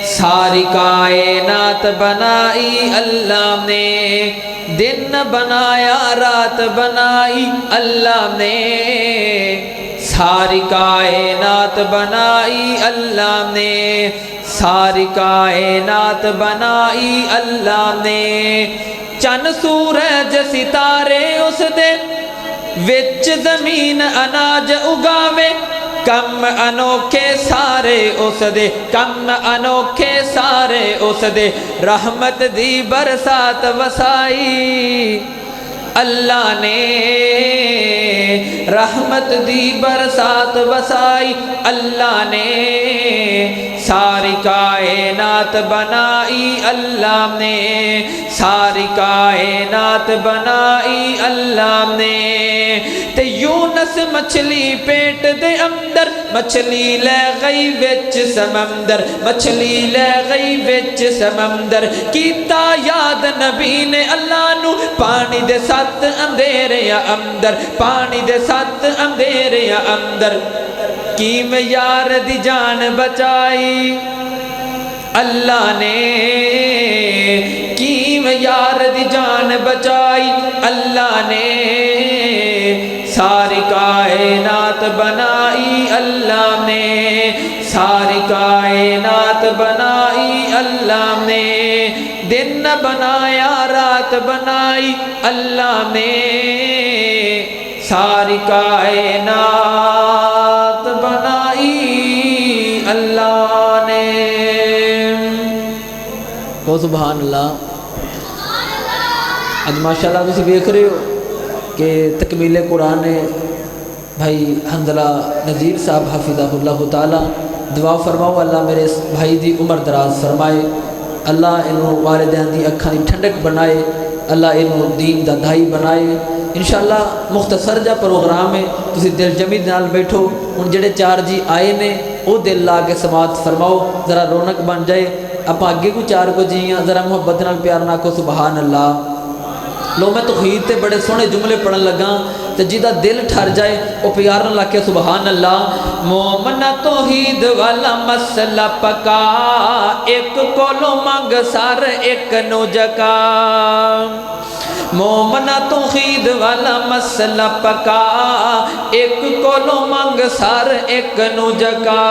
ساری کائنات بنائی اللہ نے، دن بنایا رات بنائی اللہ نے، ساری کائنات بنائی اللہ نے، ساری کائنات بنائی اللہ نے، چند سورج ستارے اس دے وچ زمین اناج اگاوے، کم انوکھے سارے اس دے، کم انوکھے سارے اس دے، رحمت دی برسات وسائی اللہ نے، رحمت دی برسات وسائی اللہ نے، ساری کائنات بنائی اللہ نے، ساری کائنات بنائی اللہ نے، تے یونس مچھلی پیٹ دے اندر، مچھلی لے گئی وچ سمندر، مچھلی لے گئی وچ سمندر، کیتا یاد نبی نے اللہ نو، پانی دے سات اندھیرے اندر، پانی دے سات اندھیرے اندر، کیم یار دی جان بچائی اللہ نے، کیم یار دی جان بچائی اللہ نے، ساری کائنات بنائی اللہ نے، ساری کائنات بنائی اللہ نے، دن بنایا رات بنائی اللہ نے، ساری کائنات بنائی اللہ نے۔ تو سبحان اللہ۔ آج ماشاءاللہ تسی دیکھ رہے ہو کہ تکمیل قرآن نے بھائی حنظلہ نذیر صاحب حفظہ اللہ تعالی، دعا فرماؤ اللہ میرے اس بھائی دی عمر دراز فرمائے، اللہ انہوں والدین دی اکھاں دی ٹھنڈک بنائے، اللہ انہوں دین دا دھائی بنائے۔ انشاءاللہ مختصر جا پروگرام ہے، تسی دل جمی نال بیٹھو، ان جڑے چار جی آئے نے او دل لا کے سماعت فرماؤ، ذرا رونق بن جائے۔ آپ آگے کو چار کو جیاں، ذرا محبت نال پیار نہ کو سبحان اللہ۔ لو میں توحید تے بڑے سونے جملے پڑھن لگا تے جیدہ دل ٹھر جائے او پیار نہ لاکے سبحان اللہ۔ مومن توحید والا مسئلہ پکا، ایک کولو مانگ سار ایک نو جکا، مومن توحید والا مسئلہ پکا، ایک کولو مانگ سار ایک نو جکا،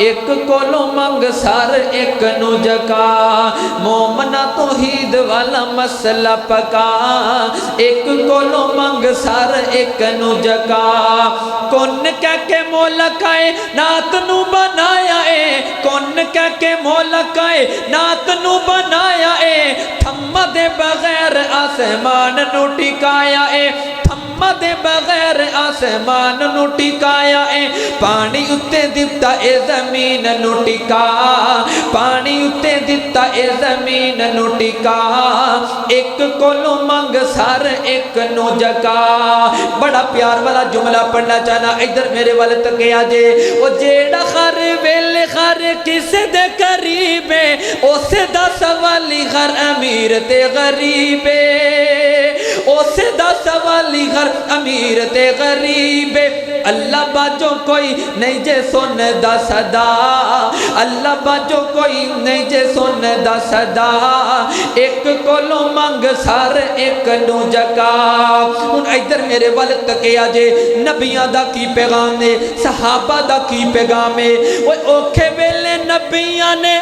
ایک کولو مانگ سار ایک نو جکا، مومن توحید والا مسئلہ پکا، ایک کولو مانگ سار ایک نو جکا، کون کہہ کے مولا کائے نات نو بنایا اے، کون کہہ کے مولا کائے نات نو بنایا اے، تھم دے بغیر آسمان نو ٹکایا اے، تھم دے بغیر آسمان نو ٹکایا اے، پانی اتے دیتا اے زمین نو ٹکا، پانی اتے دیتا اے زمین نو ٹکا، ایک کولو مانگ سار ایک نو جکا۔ بڑا پیار والا جملہ پڑھنا چاہنا، ادھر میرے والے تک آ جے، او جیڑا خر ویلے خر کسے دے قریبے، اسے دا سوالی خر امیر تے غریبے، اسے دا سوالی خر امیر تے غریبے، اللہ باجو کوئی نہیں جے سن دا صدا، اللہ باجو کوئی نہیں جے سن دا صدا، ایک کولو مانگ سار ایک نو جکا۔ ان ادھر میرے والد تک آجے، نبیاں دا کی پیغام نے، صحابہ دا کی پیغام ہے، وہ اوکھے ویلے نبیاں نے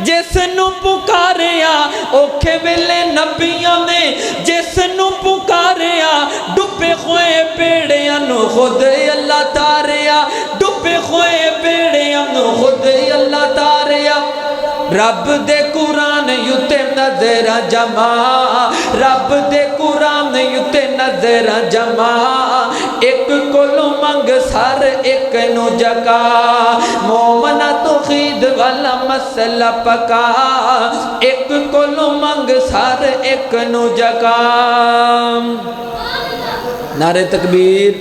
جس نو پکاریا، اوکھے ویلے نبیاں نے جس نو پکاریا، ڈبے خوئے بیڑیاں نو خود اللہ تاریا، ڈبے خوئے بیڑیاں نو خود اللہ تاریا، رب دے قرآن یوتے نظر جمع، رب دے قرآن یوتے نظر جمع، ایک کولو منگ سار ایک نو جکا، مومن توحید والا مسئلہ پکا، ایک کولو منگ سار ایک نو جکا۔ نعرہ تکبیر،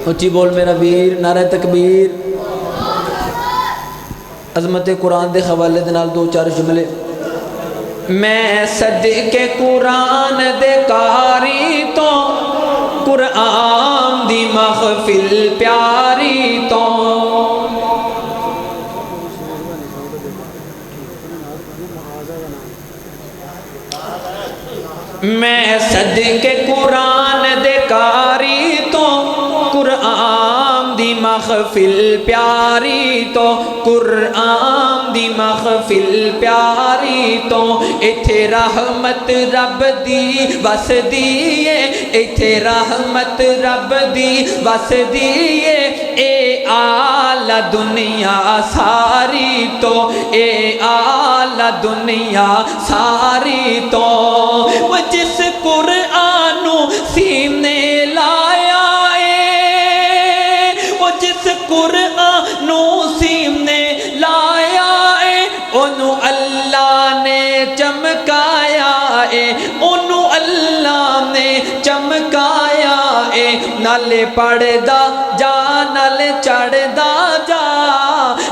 اونچی بول میرا ویر، نعرہ تکبیر۔ عظمت قرآن دے حوالے دے نال دو چار جملے۔ میں صدقے قرآن دے کاری تو، قرآن دی محفل پیاری تو، میں صدقے قرآن دے کاری تو قرآن دی محفل پیاری تو قرآن دی محفل پیاری تو ایتھے رحمت رب دی وس دیئے ایتھے رحمت رب دی وس دیئے اے آلہ دنیا ساری تو اے آلہ دنیا ساری تو وہ جس قرآن سینے لایا اے وہ جس قرآن سینے لایا اے انہوں اللہ نے چمکایا اے انہوں اللہ نے چمکایا اے نالے پڑھ دا جا نالے چڑھ دا جا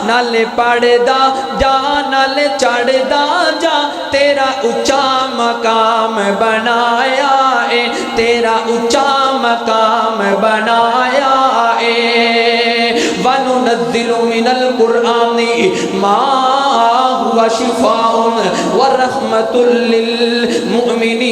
نالے پڑھ دا جا نالے چڑھ دا جا تیرا اچھا مقام بنایا اے تیرا اچھا مقام بنایا اے وَنُنَزِّلُ مِنَ الْقُرْآنِ مَا هُوَ شِفَاءٌ وَرَحْمَةٌ لِّلْمُؤْمِنِينَ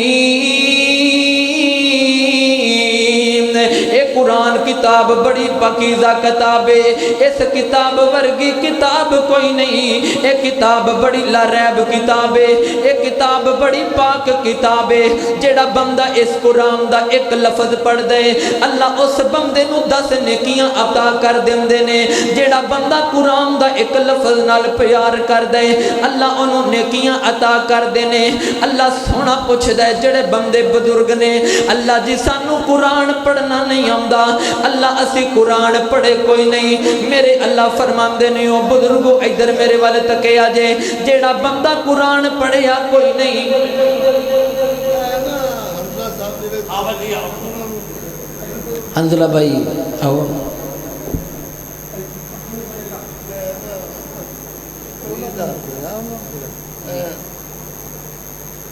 اے قرآن کتاب بڑی پاکیزہ کتاب ہے اس کتاب ورگی کتاب کوئی نہیں اے کتاب بڑی لا ریب کتاب ہے اے کتاب بڑی پاک کتاب ہے جیڑا بندہ اس قرآن دا ایک لفظ پڑھ دے اللہ اس بندے نو 10 نیکیاں عطا کر دیندے نے جیڑا بندہ قرآن دا ایک لفظ نال پیار کر دے اللہ انہوں نیکیاں عطا کر دینے اللہ سونا پوچھ دے جڑے بندے بزرگ نے اللہ جی سانو قرآن پڑھنا نہیں آمدا اللہ اسی قرآن پڑھے کوئی نہیں میرے اللہ فرماندے نہیں ہو بزرگو ادھر میرے والے تکے آجے جیڑا بندہ قرآن پڑھیا کوئی نہیں حنزلہ بھائی آؤ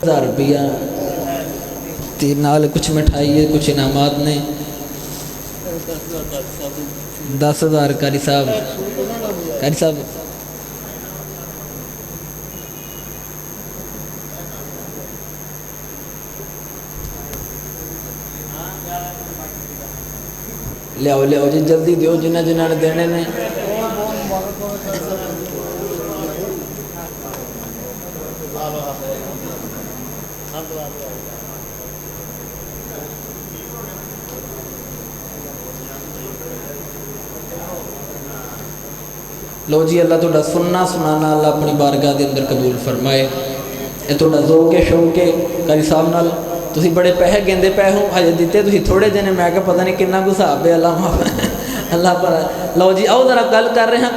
1000 روپیہ تیر نال کچھ مٹھائی ہے کچھ انعامات نے 10,000 قاری صاحب لیاؤ جی جلدی دیو جنہ جنہ نے دینے نے لو جی اللہ توڑا سننا سنانا اللہ اپنی بارگاہ دے اندر قبول فرمائے اے توڑا ذوق شوق کے قاری صاحب نال تسی بڑے پیسے گیندے پے ہوں حج دیتے تسی تھوڑے جنے میں کہ پتہ نہیں کنا کو حساب ہے اللہ پر لو جی آؤ ذرا گل کر رہے ہیں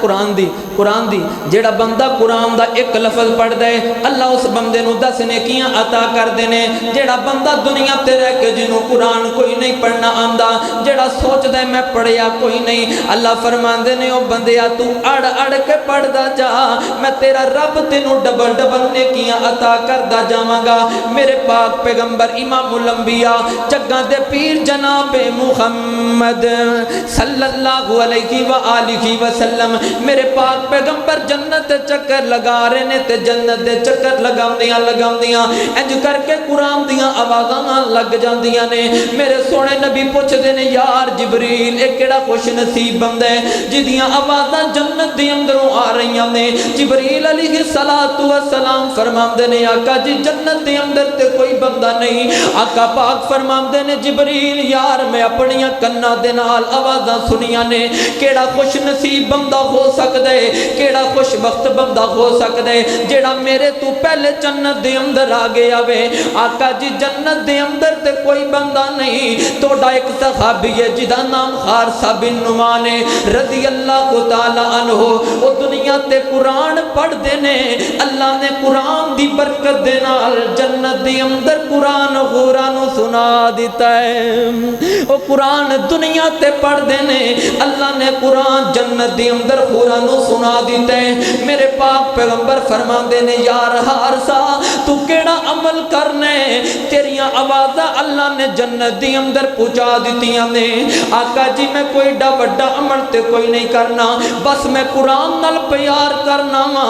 قرآن دی جیڑا بندہ قرآن دا ایک لفظ پڑھ دے اللہ اس بندے نو 10 نیکیاں عطا کر دینے جیڑا بندہ دنیا تے رہ کے جنوں قرآن کوئی نہیں پڑھنا آندا جیڑا سوچ دے میں پڑھیا کوئی نہیں اللہ فرماندے نے او بندیا تو اڑ کے پڑھ دا جا میں تیرا رب تینوں ڈبل نیکیاں عطا کردا جاواں گا میرے پاک پیغمبر امام الانبیاء جگاں دے پیر جناب محمد صلی اللہ علیہ وآلہ وسلم میرے پاک پیغمبر جنت چکر لگا رہے نے تے جنت دے چکر لگاندیاں انج کر کے قرآن دیاں آوازاں لگ جاندیاں نے میرے سونے نبی پوچھ دے نے یار جبریل ایک کیڑا خوش نصیب بندہ ہے جدیاں آوازاں جنت دے اندروں آ رہیاں نے جبریل علیہ السلام فرماندے نے آقا جی جنت دے اندر تے کوئی بندہ نہیں آقا پاک فرماندے نے جبریل یار میں اپنیاں کناں دے نال آوازاں سنیاں نے کیڑا خوش نصیب بندہ ہو سکدا ہے کیڑا خوش بخت بندہ ہو سکدا ہے جیڑا میرے تو پہلے جنت دے اندر آ گیا وے آقا جی جنت دے اندر تے کوئی بندہ نہیں توڑا ایک صحابی ہے جدا نام خارثہ بن نعمان رضی اللہ تعالی عنہ او دنیا تے قرآن پڑھ دینے اللہ نے قرآن دی برکت دے نال جنت دے اندر قرآن غورانو سنا دیتا ہے او قرآن دنیا تے پڑھ دینے اللہ نے قرآن جنت دی اندر خورا نو سنا دیتے ہیں۔ میرے پاک پیغمبر فرماندے نے یار حارثہ تو کیڑا عمل کرنے تیریاں آوازاں اللہ نے جنت دی اندر پہنچا دیتیاں نے۔ آقا جی میں کوئی ڈا وڈا عمل تے کوئی نہیں کرنا، بس میں قرآن نال پیار کرنا وا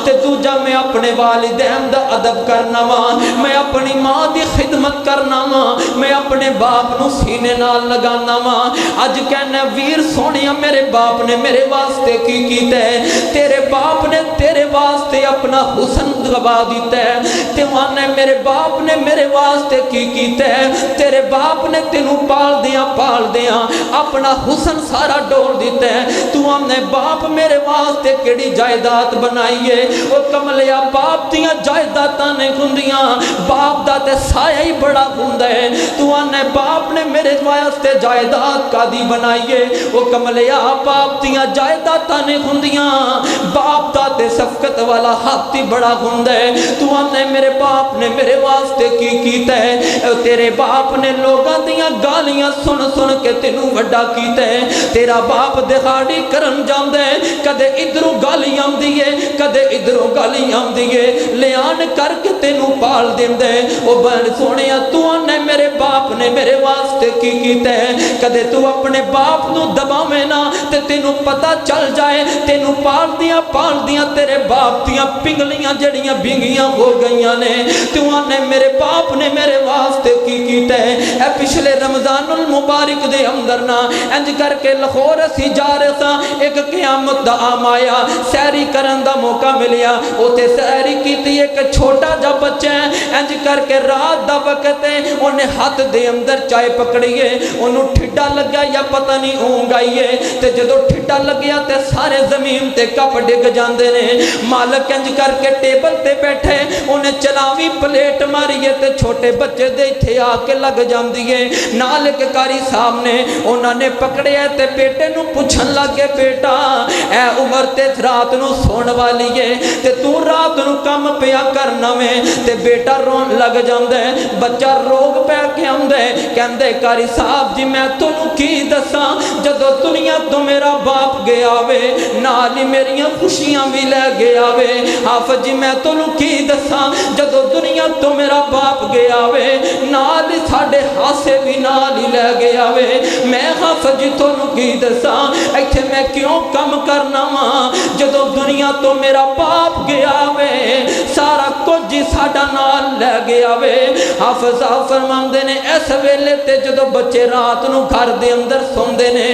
تے دوجا میں اپنے والدین دا ادب کرنا وا، میں اپنی ماں دی خدمت کرنا وا، میں اپنے باپ نو سینے نال لگانا وا۔ اج کہنا ویر سونیا میرے باپ نے میرے واسطے کی کیتا ہے، تیرے باپ نے تیرے واسطے اپنا حسن گوا دیتا ہے، تے وانے میرے باپ نے میرے واسطے کی کیتا ہے، تیرے باپ نے تینوں پال دیاں اپنا حسن سارا ڈول دیتا ہے، تو اپنے باپ میرے واسطے کیڑی جائیداد بنائیے۔ او کملیا باپ دیاں جائیداداں نہیں ہوندیاں، باپ دا تے سایہ ہی بڑا ہوندا ہے، تو اپنے باپ نے میرے واسطے جائیداد کادی بنائیے۔ او کملیا باپ دیاں جائیداداں نہیں ہوندیاں، باپ دا تے شفقت والا ہاتھ ہی بڑا ہوندا ہے، تو اپنے میرے باپ نے میرے واسطے کی کیتا ہے۔ تیرے باپ نے لوگاں دیاں گالیاں سن سن کے تینوں وڈا کیتا ہے، تیرا باپ دہاڑی کرن جاندا ہے، کدے ادھروں گالی آندی ہے کدے ادھروں گالی آندی ہے، لیان کر کے تینوں پال دیندا ہے۔ او بن سونیا تو نے میرے باپ نے میرے واسطے کی کیتا ہے، کدے تو اپنے باپ نو دباویں نہ تے تینوں پتہ چل جائے تینوں پال دیاں تیرے باپ دیاں پنگلیاں جڑیاں بھینگیاں ہو گئیاں نے، تو نے میرے باپ نے میرے واسطے کی کیتا ہے۔ اے پچھلے رمضان المبارک دے اندر نا انج کر کے لاہور اسی جا رہے سا، ایک قیامت دا عام آیا، سیری کرن دا موقع ملیا، اوتے سیری کیتی ایک چھوٹا جا بچہ ہے، انج کر کے رات دا وقت ہے، انہیں ہاتھ دے اندر چائے پکڑیے، انہوں ٹھڈا لگیا یا پتہ نہیں اونگ آئیے، تے جدو ٹھڈا لگیا تے سارے زمین تے کپ ڈگ جاندے نے۔ مالک انج کر کے ٹیبل تے بیٹھے انہیں چلاوی پلیٹ ماریے تے چھوٹے بچے دے تھے آ کے لگ جاندیے، نالک کاری صاحب نے انہوں نے پکڑے تے بیٹے نو پوچھن لگے بیٹا اے عمر تے رات نو سون والی ہے تے تو رات نو کم پیا کرنا میں، تے بیٹا رون لگ جاندے، بچہ روگ پہ کے آندے کہندے کاری صاحب جی میں تنوں کی دساں جدو دنیا تو میرا باپ گیا وے نالی میریاں خوشیاں بھی لے گیا وے، حافظ جی میں تنوں کی دساں جدو دنیا تو میرا باپ گیا وے نالی ساڑے ہاسے بھی نالی لے گیا وے، میں حافظ جی تنوں کی دساں ایتھے میں کیوں کم کرنا ماں جدو دنیا تو میرا باپ گیا وے سارا کچھ جی ساڑا نال لے گیا وے۔ حافظ صاحب فرماندے نے اس ویلے تے جدو بچے رات نو گھر دے اندر سوندے نے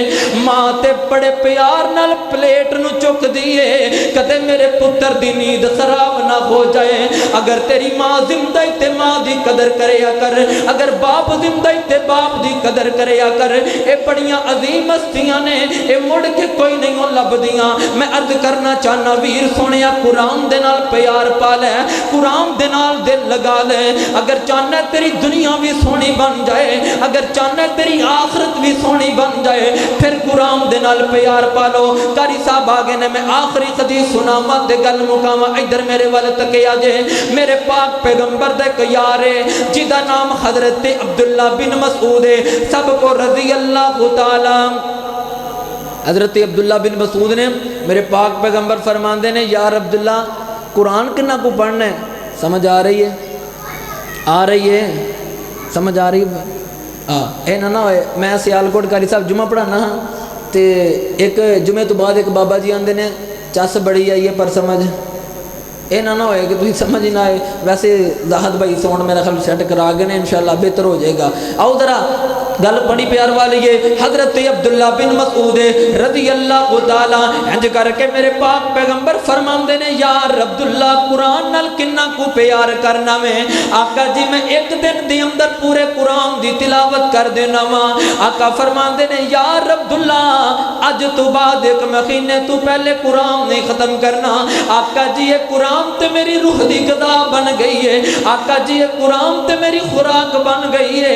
ماں تے بڑے پیار نال پلیٹ نو چک دیئے کدے میرے پتر دی نیند خراب نہ ہو جائے، اگر تیری ماں زندہ تے ماں دی قدر کریا کر، اگر باپ زندہ تے باپ دی قدر کریا کر، اے بڑیاں عظیم ہستیاں نے اے مڑ کے کوئی نہیں ہو لب دیاں۔ میں عرض کرنا چاہنا ویر سونیا قرآن دے نال پیار پا لے، قرآن دے نال دل لگا لے، اگر چاہنا تیری دنیا بھی سونی بن جائے، اگر چاہنا تیری آخرت بھی سونی بن جائے، پھر قرآن دے نال پیار پا لو۔ کاری صاحب آگے نے میں آخری حدیث سناواں تے گل مکاواں، ادھر میرے والے تکے آجے، میرے پاک پیغمبر دے کیارے جدا نام حضرت عبداللہ بن مسعود سب کو رضی اللہ تعالی۔ حضرت عبداللہ بن مسعود نے میرے پاک پیغمبر فرماندے نے یار عبداللہ قرآن کنا کو پڑھنا ہے؟ سمجھ آ رہی ہے؟ آ رہی ہے؟ سمجھ آ رہی ہے؟ اے نہ ہوئے میں سیالکوٹ کاری صاحب جمعہ پڑھانا ہاں تے ایک جمعے تو بعد ایک بابا جی آندے نے چس بڑی آئی ہے پر سمجھ اے نہ ہوئے کہ تھی سمجھ نہ آئے، ویسے زاہد بھائی سون میرا خیال سیٹ کرا گئے انشاءاللہ بہتر ہو جائے گا۔ آؤ ذرا گل بڑی پیار والی ہے، حضرت عبداللہ بن مسعود رضی اللہ تعالی انج کر کے میرے پاک پیغمبر فرماندے نے یار عبداللہ قرآن نال کنا کو پیار کرنا میں آقا جی میں ایک دن دی اندر پورے قرآن دی تلاوت کر دینا وا۔ آقا فرماندے نے یار عبداللہ اج تو بعد ایک مہینے تو پہلے قرآن نہیں ختم کرنا، آقا جی یہ قرآن تے میری روح دی غذا بن گئی ہے، آقا جی یہ قرآن تے میری خوراک بن گئی ہے،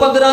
15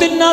3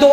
2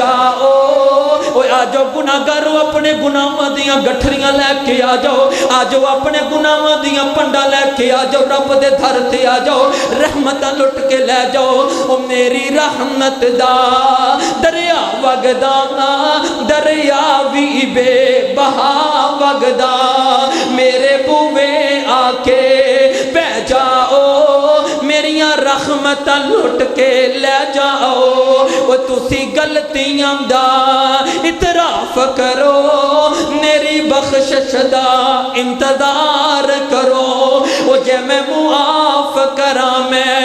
جاؤ آ جاؤ گناہگارو اپنے گناہاں دیاں گٹھریاں لے کے آ جاؤ اپنے گناہاں دیاں پنڈا لے کے آ جاؤ رب دے دھر تے آ جاؤ رحمتاں لٹ کے لے جاؤ او میری رحمت دا دریا وگدا دریا بھی بے بہا وگدا میرے بوے آ کے بہ جاؤ میریاں رحمتاں لٹ کے لے جاؤ وہ تسی غلطیاں دا اعتراف کرو میری بخشش دا انتظار کرو وہ جے میں معاف کراں میں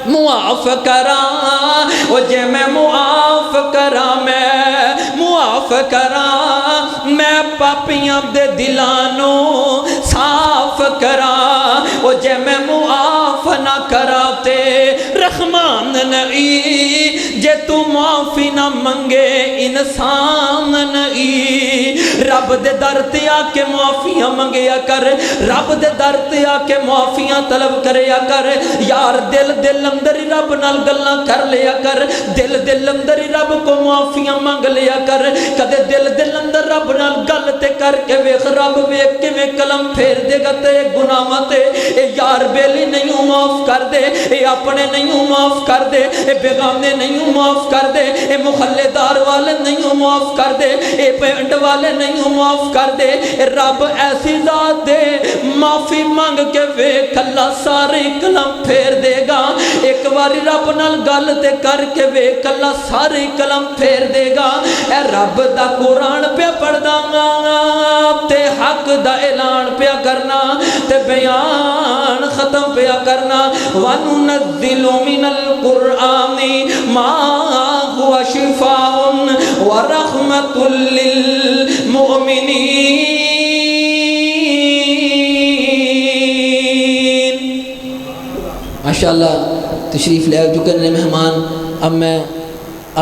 معاف کراں وہ جے میں معاف کراں میں معاف کراں میں پاپیاں دے دلانوں صاف کراں وہ جے میں معاف نہ کراتے رحمان نہیں جے تو معافی نہ منگے انسان نہیں رب دے در تے آ کے معافیاں منگیا کر رب دے در تے آ کے معافیاں طلب کریا کر یار دل اندر ہی رب نال گلاں کر لیا کر دل اندر ہی رب کو معافیاں منگ لیا کر کدے دل اندر رب نال گل تے کر کے ویکھ رب ویکھ کیویں قلم پھیر دے گا تے گناہاں تے اے یار بیلی نہیں معاف کر دے اے اپنے نہیں معاف کر دے اے بیگانے نہیں معاف کر دے اے محلے دار والے نہیں معاف کر دے اے پنڈ والے نہیں معاف کر دے اے رب ایسی ذات دے معافی مانگ کے ویکھ اللہ سارے قلم پھیر دے گا ایک باری رب نال گل تے کر کے ویکھ اللہ سارے قلم پھیر دے گا اے رب دا قرآن پہ پڑھدا تے حق دا اعلان پیا کرنا تے بیان ختم پیا کرنا وَنُنَزِّلُ مِنَ الْقُرْآنِ مَا هُوَ شِفَاءٌ وَرَحْمَةٌ لِّلْمُؤْمِنِينَ ماشاءاللہ تشریف لے آ چکے مہمان اب میں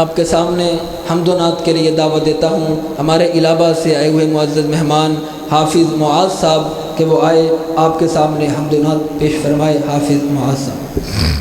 آپ کے سامنے حمد و نعت کے لیے دعوت دیتا ہوں ہمارے علاوہ سے آئے ہوئے معزز مہمان حافظ معاذ صاحب کہ وہ آئے آپ کے سامنے حمد و نعت پیش فرمائے حافظ معاذ صاحب